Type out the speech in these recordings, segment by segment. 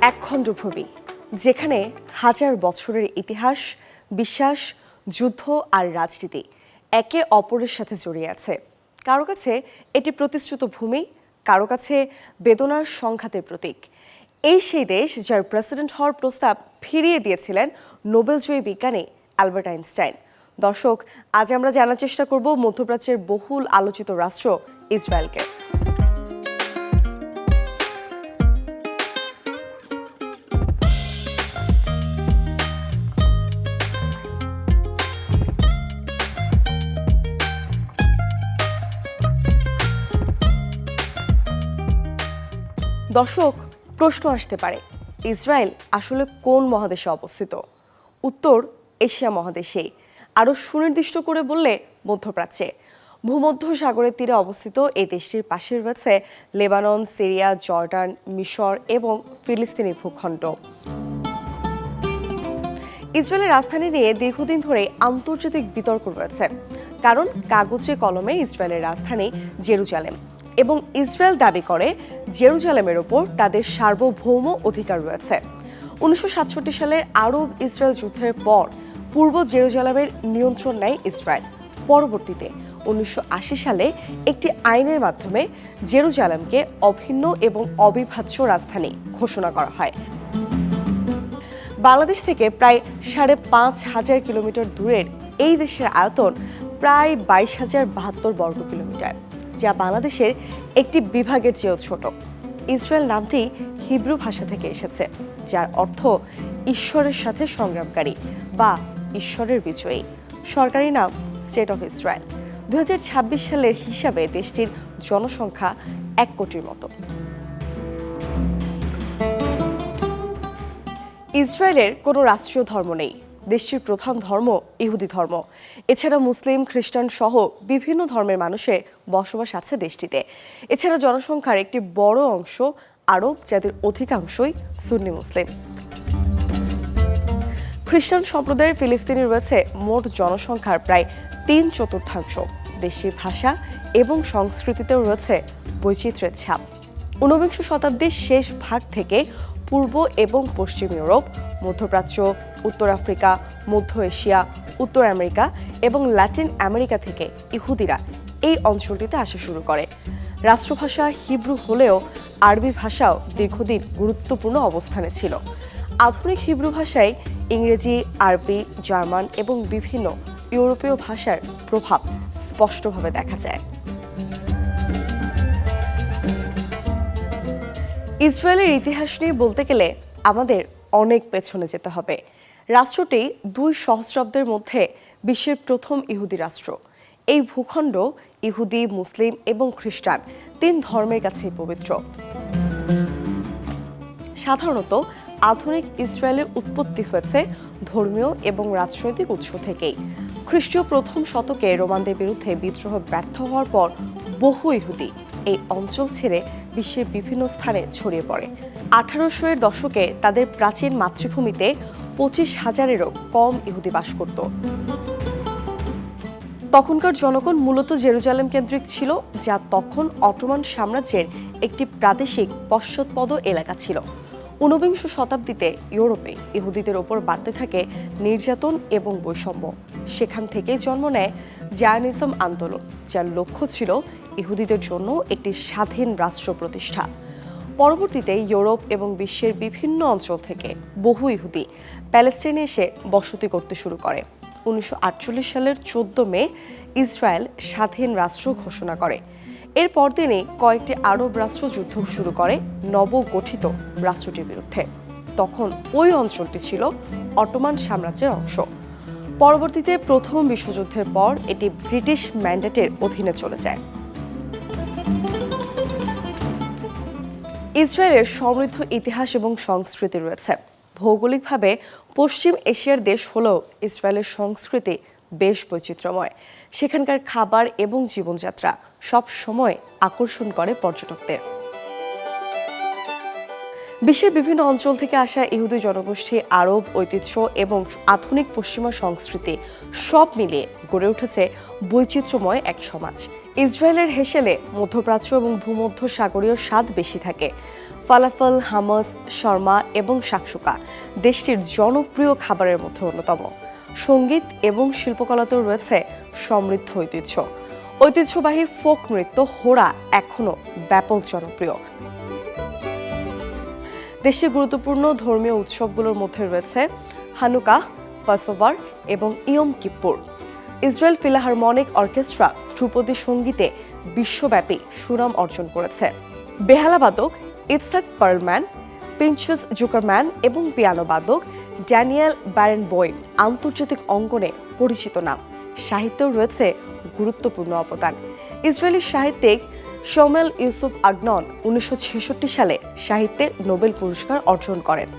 একখণ্ড ভূমি যেখানে হাজার বছরের ইতিহাস, বিশ্বাস, যুদ্ধ আর রাজনীতি একে অপরের সাথে জড়িয়ে আছে। কারো কাছে এটি প্রতিশ্রুত ভূমি, কারো কাছে বেদনার সংঘাতের প্রতীক। এই সেই দেশ যার প্রেসিডেন্ট হওয়ার প্রস্তাব ফিরিয়ে দিয়েছিলেন নোবেলজয়ী বিজ্ঞানী অ্যালবার্ট আইনস্টাইন। দর্শক, আজ আমরা জানার চেষ্টা করব মধ্যপ্রাচ্যের বহুল আলোচিত রাষ্ট্র ইসরায়েলকে। দর্শক, প্রশ্ন আসতে পারে, ইসরায়েল আসলে কোন মহাদেশে অবস্থিত? উত্তর এশিয়া মহাদেশে, আরও সুনির্দিষ্ট করে বললে মধ্যপ্রাচ্যে। ভূমধ্য সাগরের তীরে অবস্থিত এই দেশটির পাশে রয়েছে লেবানন, সিরিয়া, জর্ডান, মিশর এবং ফিলিস্তিনি ভূখণ্ড। ইসরায়েলের রাজধানী নিয়ে দীর্ঘদিন ধরে আন্তর্জাতিক বিতর্ক রয়েছে, কারণ কাগজে কলমে ইসরায়েলের রাজধানী জেরুজালেম, এবং ইসরায়েল দাবি করে জেরুজালেমের ওপর তাদের সার্বভৌম অধিকার রয়েছে। 1967 সালের আরব ইসরায়েল যুদ্ধের পর পূর্ব জেরুজালেমের নিয়ন্ত্রণ নেয় ইসরায়েল। পরবর্তীতে 1980 সালে একটি আইনের মাধ্যমে জেরুজালেমকে অভিন্ন এবং অবিভাজ্য রাজধানী ঘোষণা করা হয়। বাংলাদেশ থেকে প্রায় 5,500 কিলোমিটার দূরের এই দেশের আয়তন প্রায় 22,072 বর্গ কিলোমিটার, যা বাংলাদেশের একটি বিভাগের চেয়েও ছোট। ইসরায়েল নামটি হিব্রু ভাষা থেকে এসেছে, যার অর্থ ঈশ্বরের সাথে সংগ্রামকারী বা ঈশ্বরের বিজয়ী। সরকারি নাম স্টেট অফ ইসরায়েল। 2026 সালের হিসাবে দেশটির জনসংখ্যা 1 কোটির মতো। ইসরায়েলের কোনো রাষ্ট্রীয় ধর্ম নেই। দেশটির প্রধান ধর্ম ইহুদি ধর্ম। এছাড়া মুসলিম, খ্রিস্টান সহ বিভিন্ন ধর্মের মানুষের বসবাস আছে দেশটিতে। এছাড়া জনসংখ্যার একটি বড় অংশ আরব, যাদের অধিকাংশই সুন্নি মুসলিম। খ্রিস্টান সম্প্রদায়ের ফিলিস্তিনি রয়েছে মোট জনসংখ্যার প্রায় 3/4। দেশটির ভাষা এবং সংস্কৃতিতেও রয়েছে বৈচিত্র্যের ছাপ। 19বিংশ শতাব্দীর শেষ ভাগ থেকে পূর্ব এবং পশ্চিম ইউরোপ, মধ্যপ্রাচ্য, উত্তর আফ্রিকা, মধ্য এশিয়া, উত্তর আমেরিকা এবং ল্যাটিন আমেরিকা থেকে ইহুদিরা এই অঞ্চলটিতে আসা শুরু করে। রাষ্ট্রভাষা হিব্রু হলেও আরবি ভাষাও দীর্ঘদিন গুরুত্বপূর্ণ অবস্থানে ছিল। আধুনিক হিব্রু ভাষায় ইংরেজি, আরবি, জার্মান এবং বিভিন্ন ইউরোপীয় ভাষার প্রভাব স্পষ্টভাবে দেখা যায়। ইসরায়েলের ইতিহাস নিয়ে বলতে গেলে আমাদের অনেক পেছনে যেতে হবে। রাষ্ট্রটি 2 সহস্রাব্দের মধ্যে বিশ্বের প্রথম ইহুদি রাষ্ট্র। এই ভূখণ্ড ইহুদি, মুসলিম এবং খ্রিস্টান 3 ধর্মের কাছেই পবিত্র। সাধারণত আধুনিক ইসরায়েলের উৎপত্তি হয়েছে ধর্মীয় এবং রাজনৈতিক উৎস থেকেই। খ্রিস্টীয় প্রথম শতকে রোমানদের বিরুদ্ধে বিদ্রোহ ব্যর্থ হওয়ার পর বহু ইহুদি এই অঞ্চল ছেড়ে বিশ্বের বিভিন্ন স্থানে ছড়িয়ে পড়ে। 1800 এর দশকে তাদের প্রাচীন মাতৃভূমিতে 25,000-এরও কম ইহুদি বাস করত। তখনকার জনগণ মূলত জেরুজালেম কেন্দ্রিক ছিল, যা তখন অটোমান সাম্রাজ্যের একটি প্রাদেশিক পশ্চাৎপদ এলাকা ছিল। 19বিংশ শতাব্দীতে ইউরোপে ইহুদিদের ওপর বাড়তে থাকে নির্যাতন এবং বৈষম্য। সেখান থেকেই জন্ম নেয় জায়নিজম আন্দোলন, যার লক্ষ্য ছিল ইহুদিদের জন্য একটি স্বাধীন রাষ্ট্র প্রতিষ্ঠা। পরবর্তীতে ইউরোপ এবং বিশ্বের বিভিন্ন অঞ্চল থেকে বহু ইহুদি প্যালেস্টাইনে এসে বসতি করতে শুরু করে। 1948 সালের 14 মে ইসরায়েল স্বাধীন রাষ্ট্র ঘোষণা করে। এর পরদিনই কয়েকটি আরব রাষ্ট্র যুদ্ধ শুরু করে নবগঠিত রাষ্ট্রটির বিরুদ্ধে। তখন ওই অঞ্চলটি ছিল অটোমান সাম্রাজ্যের অংশ। পরবর্তীতে প্রথম বিশ্বযুদ্ধের পর এটি ব্রিটিশ ম্যান্ডেটের অধীনে চলে যায়। ইসরায়েলের সমৃদ্ধ ইতিহাস এবং সংস্কৃতি রয়েছে। ভৌগোলিকভাবে পশ্চিম এশিয়ার দেশ হলেও ইসরায়েলের সংস্কৃতি বেশ বৈচিত্র্যময়। সেখানকার খাবার এবং জীবনযাত্রা সব সময় আকর্ষণ করে পর্যটকদের। বিশ্বের বিভিন্ন অঞ্চল থেকে আসা ইহুদি জনগোষ্ঠী, আরব ঐতিহ্য এবং আধুনিক পশ্চিমা সংস্কৃতি সব মিলিয়ে গড়ে উঠেছে বৈচিত্র্যময় এক সমাজ। ইসরায়েলের হেসেলে মধ্যপ্রাচ্য এবং ভূমধ্য সাগরীয় স্বাদ বেশি থাকে। ফালাফল, হামাস, শর্মা এবং শাকসুকা দেশটির জনপ্রিয় খাবারের মধ্যে অন্যতম। সঙ্গীত এবং শিল্পকলাতেও রয়েছে সমৃদ্ধ ঐতিহ্য। ঐতিহ্যবাহী ফোক নৃত্য হোরা এখনও ব্যাপক জনপ্রিয়। দেশটির গুরুত্বপূর্ণ ধর্মীয় উৎসবগুলোর মধ্যে রয়েছে হানুকাহ, পাসোভার এবং ইয়ম কিপ্পুর। ইসরায়েল ফিলাহারমনিক অর্কেস্ট্রা ধ্রুপদী সঙ্গীতে বিশ্বব্যাপী সুনাম অর্জন করেছে। বেহালাবাদক ইৎসাক পার্লম্যান, পিঞ্চাস জুকারম্যান এবং পিয়ানো বাদক ড্যানিয়েল ব্যারেনবোইম আন্তর্জাতিক অঙ্গনে পরিচিত নাম। সাহিত্যেও রয়েছে গুরুত্বপূর্ণ অবদান। ইসরায়েলি সাহিত্যিক শমেল ইউসুফ আগনন 1966 সালে সাহিত্যে নোবেল পুরস্কার অর্জন করেন।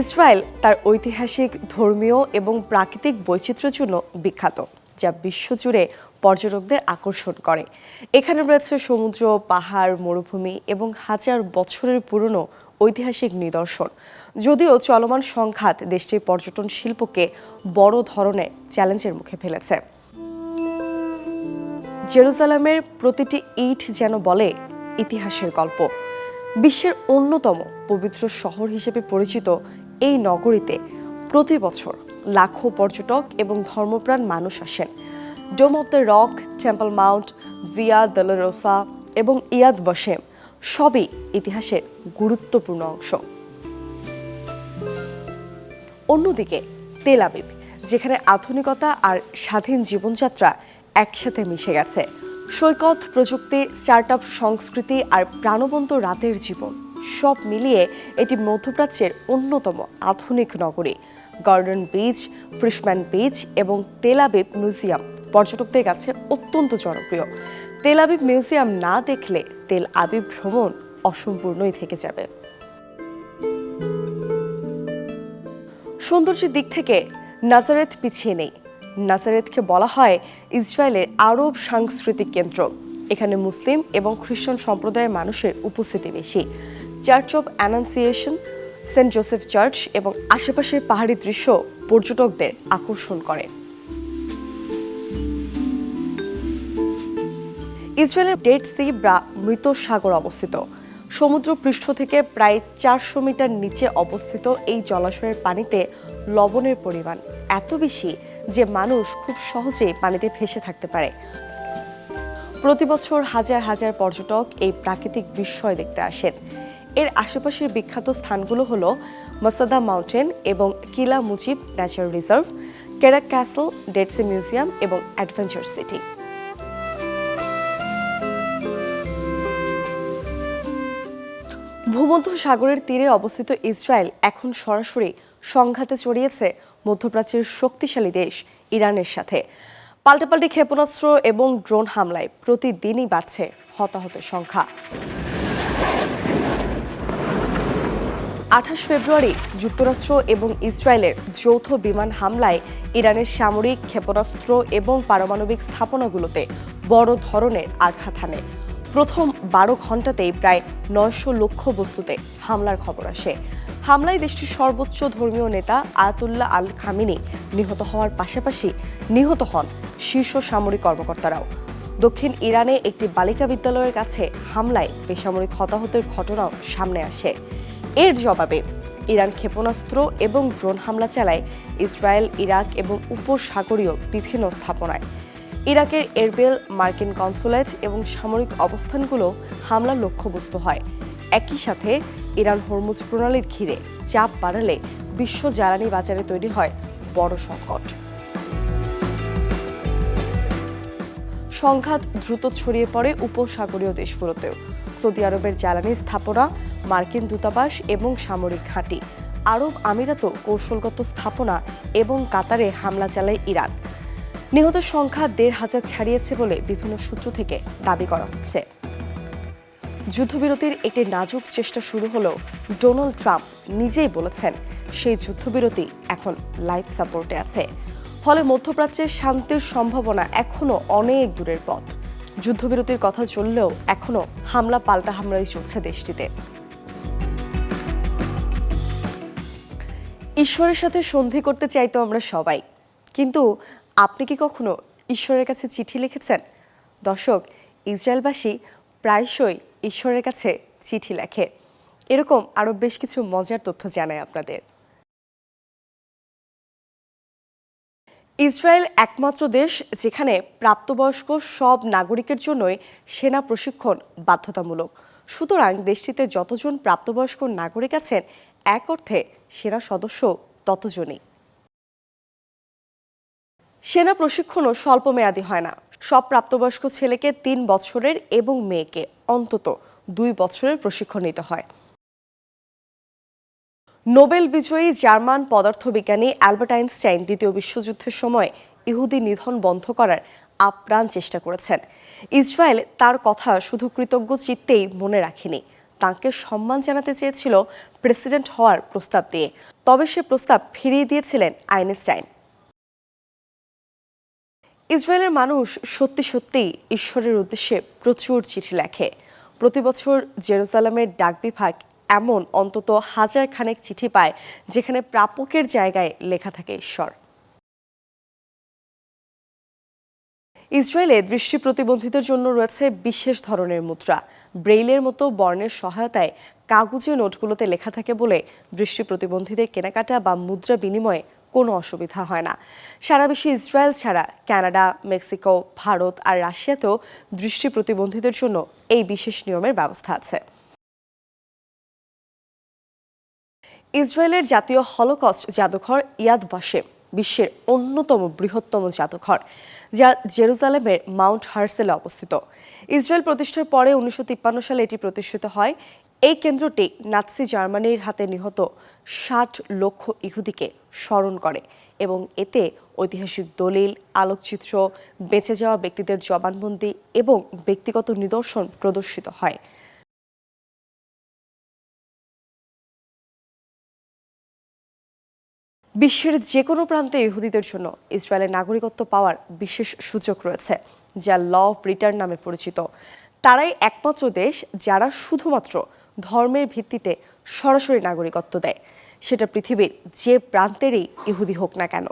ইসরায়েল তার ঐতিহাসিক, ধর্মীয় এবং প্রাকৃতিক বৈচিত্র্যের জন্য বিখ্যাত, যা বিশ্বজুড়ে পর্যটকদের আকর্ষণ করে। এখানে রয়েছে সমুদ্র, পাহাড়, মরুভূমি এবং হাজার বছরের পুরনো ঐতিহাসিক নিদর্শন। যদিও চলমান সংঘাত দেশটির পর্যটন শিল্পকে বড় ধরনের চ্যালেঞ্জের মুখে ফেলেছে। জেরুজালেমের প্রতিটি ইট যেন বলে ইতিহাসের গল্প। বিশ্বের অন্যতম পবিত্র শহর হিসেবে পরিচিত এই নগরীতে প্রতি বছর লাখো পর্যটক এবং ধর্মপ্রাণ মানুষ আসেন। Dome of the Rock, Temple Mount, Via Dolorosa এবং ইয়াদ ভাশেম সবই ইতিহাসের গুরুত্বপূর্ণ অংশ। অন্যদিকে তেল আবিব, যেখানে আধুনিকতা আর স্বাধীন জীবনযাত্রা একসাথে মিশে গেছে। সৈকত, প্রযুক্তি, স্টার্টআপ, সংস্কৃতি আর প্রাণবন্ত রাতের জীবন সব মিলিয়ে এটি মধ্যপ্রাচ্যের অন্যতম আধুনিক নগরী। গর্ডন বিচ, ফ্রিশম্যান বিচ এবং তেল আবিব মিউজিয়াম পর্যটকদের কাছে অত্যন্ত জনপ্রিয়। তেল আবিব মিউজিয়াম না দেখলে তেল আবিব ভ্রমণ অসম্পূর্ণই থেকে যাবে। সৌন্দর্যের দিক থেকে নাজারেথ পিছিয়ে নেই। নাজারেথকে বলা হয় ইসরায়েলের আরব সাংস্কৃতিক কেন্দ্র। এখানে মুসলিম এবং খ্রিস্টান সম্প্রদায়ের মানুষের উপস্থিতি বেশি। Church of Annunciation, Saint Joseph Church এবং আশেপাশের পাহাড়ি দৃশ্য পর্যটকদের আকর্ষণ করে। ইসরায়েলের ডেড সি বা মৃত সাগর অবস্থিত। সমুদ্র পৃষ্ঠ থেকে প্রায় 400 মিটার নিচে অবস্থিত এই জলাশয়ের পানিতে লবণের পরিমাণ এত বেশি যে মানুষ খুব সহজেই পানিতে ভেসে থাকতে পারে। প্রতি বছর হাজার হাজার পর্যটক এই প্রাকৃতিক বিস্ময় দেখতে আসেন। এর আশেপাশের বিখ্যাত স্থানগুলো হলো মাসাদা মাউন্টেন এবং কিলা Mujib Nature Reserve, Kerak Castle, Dead Sea Museum এবং অ্যাডভেঞ্চার সিটি। ভূমধ্য সাগরের তীরে অবস্থিত ইসরায়েল এখন সরাসরি সংঘাতে জড়িয়েছে মধ্যপ্রাচ্যের শক্তিশালী দেশ ইরানের সাথে। পাল্টাপাল্টি ক্ষেপণাস্ত্র এবং ড্রোন হামলায় প্রতিদিনই বাড়ছে হতাহতের সংখ্যা। 28 ফেব্রুয়ারি যুক্তরাষ্ট্র এবং ইসরায়েলের যৌথ বিমান হামলায় ইরানের সামরিক, ক্ষেপণাস্ত্র এবং পারমাণবিক স্থাপনাগুলোতে বড় ধরনের আঘাত হানে। প্রথম 12 ঘণ্টাতেই প্রায় 900 লক্ষ্যবস্তুতে হামলার খবর আসে। হামলায় দেশটির সর্বোচ্চ ধর্মীয় নেতা আয়াতুল্লাহ আল খামেনি নিহত হওয়ার পাশাপাশি নিহত হন শীর্ষ সামরিক কর্মকর্তারাও। দক্ষিণ ইরানে একটি বালিকা বিদ্যালয়ের কাছে হামলায় বেসামরিক হতাহতের ঘটনাও সামনে আসে। এর জবাবে ইরান ক্ষেপণাস্ত্র এবং ড্রোন হামলা চালায় ইসরায়েল, ইরাক এবং উপসাগরীয় বিভিন্ন স্থাপনায়। ইরাকের এরবেল, মার্কিন কনসুলেট এবং সামরিক অবস্থানগুলো হামলার লক্ষ্যবস্তু হয়। একই সাথে ইরান হরমুজ প্রণালীর ঘিরে চাপ বাড়ালে বিশ্ব জ্বালানি বাজারে তৈরি হয় বড় সংকট। সংঘাত দ্রুত ছড়িয়ে পড়ে উপসাগরীয় দেশগুলোতেও। সৌদি আরবের জ্বালানি স্থাপনা, মার্কিন দূতাবাস এবং সামরিক ঘাঁটি, আরব আমিরাতও কৌশলগত স্থাপনা এবং কাতারে হামলা চালায় ইরান। নিহতের সংখ্যা 1,500 ছাড়িয়েছে বলে বিভিন্ন সূত্র থেকে দাবি করা হচ্ছে। যুদ্ধবিরতির একটি নাজুক চেষ্টা শুরু হলেও ডোনাল্ড ট্রাম্প নিজেই বলেছেন সেই যুদ্ধবিরতি এখন লাইফ সাপোর্টে আছে। ফলে মধ্যপ্রাচ্যের শান্তির সম্ভাবনা এখনো অনেক দূরের পথ। যুদ্ধবিরতির কথা চললেও এখনও হামলা পাল্টা হামলাই চলছে দেশটিতে। ঈশ্বরের সাথে সন্ধি করতে চাইতো আমরা সবাই, কিন্তু আপনি কি কখনো ঈশ্বরের কাছে চিঠি লিখেছেন? দর্শক, ইসরায়েলবাসী প্রায়শই ঈশ্বরের কাছে চিঠি লেখে। এরকম আরও বেশ কিছু মজার তথ্য জানাই আপনাদের। ইসরায়েল একমাত্র দেশ যেখানে প্রাপ্তবয়স্ক সব নাগরিকের জন্যই সেনা প্রশিক্ষণ বাধ্যতামূলক। সুতরাং দেশটিতে যতজন প্রাপ্তবয়স্ক নাগরিক আছেন, এক অর্থে সেনা সদস্য ততজনই। সেনা প্রশিক্ষণও স্বল্পমেয়াদী হয় না। সব প্রাপ্তবয়স্ক ছেলেকে 3 বছরের এবং মেয়েকে অন্তত 2 বছরের প্রশিক্ষণ নিতে হয়। নোবেল বিজয়ী জার্মান পদার্থবিজ্ঞানী অ্যালবার্ট আইনস্টাইন দ্বিতীয় বিশ্বযুদ্ধের সময় ইহুদি নিধন বন্ধ করার আপ্রাণ চেষ্টা করেছেন। ইসরায়েল তার কথা শুধু কৃতজ্ঞ চিত্তেই মনে রাখেনি, তাকে সম্মান জানাতে চেয়েছিল প্রেসিডেন্ট হওয়ার প্রস্তাব দিয়ে। তবে সে প্রস্তাব ফিরিয়ে দিয়েছিলেন আইনস্টাইন। ইসরায়েলের মানুষ সত্যি সত্যিই ঈশ্বরের উদ্দেশ্যে প্রচুর চিঠি লেখে। প্রতি বছর জেরুজালেমের ডাক বিভাগ এমন অন্তত 1000 খানেক চিঠি পায়, যেখানে প্রাপকের জায়গায় লেখা থাকে ঈশ্বর। ইসরায়েলে দৃষ্টি প্রতিবন্ধীদের জন্য রয়েছে বিশেষ ধরনের মুদ্রা। ব্রেইলের মতো বর্ণের সহায়তায় কাগজে নোটগুলোতে লেখা থাকে বলে দৃষ্টি প্রতিবন্ধীদের কেনাকাটা বা মুদ্রা বিনিময়ে কোনো অসুবিধা হয় না। সারা বিশ্বে ইসরায়েল ছাড়া কানাডা, মেক্সিকো, ভারত আর রাশিয়াতেও দৃষ্টি প্রতিবন্ধীদের জন্য এই বিশেষ নিয়মের ব্যবস্থা আছে। ইসরায়েলের জাতীয় হলোকস্ট জাদুঘর ইয়াদ ভাশেম বিশ্বের অন্যতম বৃহত্তম জাদুঘর, যা জেরুজালেমের মাউন্ট হার্সেলে অবস্থিত। ইসরায়েল প্রতিষ্ঠার পরে 1953 সালে এটি প্রতিষ্ঠিত হয়। এই কেন্দ্রটি নাৎসি জার্মানির হাতে নিহত 60 লক্ষ ইহুদিকে স্মরণ করে এবং এতে ঐতিহাসিক দলিল, আলোকচিত্র, বেঁচে যাওয়া ব্যক্তিদের জবানবন্দি এবং ব্যক্তিগত নিদর্শন প্রদর্শিত হয়। বিশ্বের যে কোনো প্রান্তে ইহুদিদের জন্য ইসরায়েলের নাগরিকত্ব পাওয়ার বিশেষ সুযোগ রয়েছে, যা ল অফ রিটার্ন নামে পরিচিত। তারাই একমাত্র দেশ যারা শুধুমাত্র ধর্মের ভিত্তিতে সরাসরি নাগরিকত্ব দেয়, সেটা পৃথিবীর যে প্রান্তেরই ইহুদি হোক না কেন।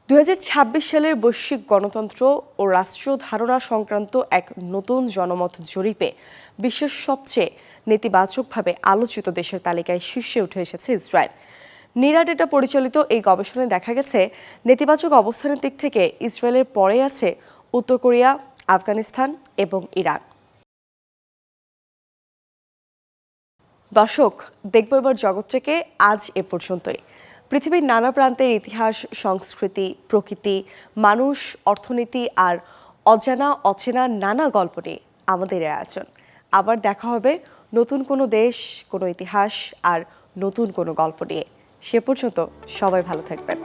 2026 সালের বৈশ্বিক গণতন্ত্র ও রাষ্ট্র ধারণা সংক্রান্ত এক নতুন জনমত জরিপে বিশ্বের সবচেয়ে নেতিবাচকভাবে আলোচিত দেশের তালিকায় শীর্ষে উঠে এসেছে ইসরায়েল। নিরা ডেটা পরিচালিত এই গবেষণায় দেখা গেছে, নেতিবাচক অবস্থানের দিক থেকে ইসরায়েলের পরে আছে উত্তর কোরিয়া, আফগানিস্তান এবং ইরান। দর্শক, দেখব এবার জগৎ থেকে আজ এ পর্যন্তই। পৃথিবীর নানা প্রান্তের ইতিহাস, সংস্কৃতি, প্রকৃতি, মানুষ, অর্থনীতি আর অজানা অচেনা নানা গল্প নিয়ে আমাদের আয়োজন। আবার দেখা হবে নতুন কোনো দেশ, কোনো ইতিহাস আর নতুন কোনো গল্প নিয়ে। সে পর্যন্ত সবাই ভালো থাকবেন।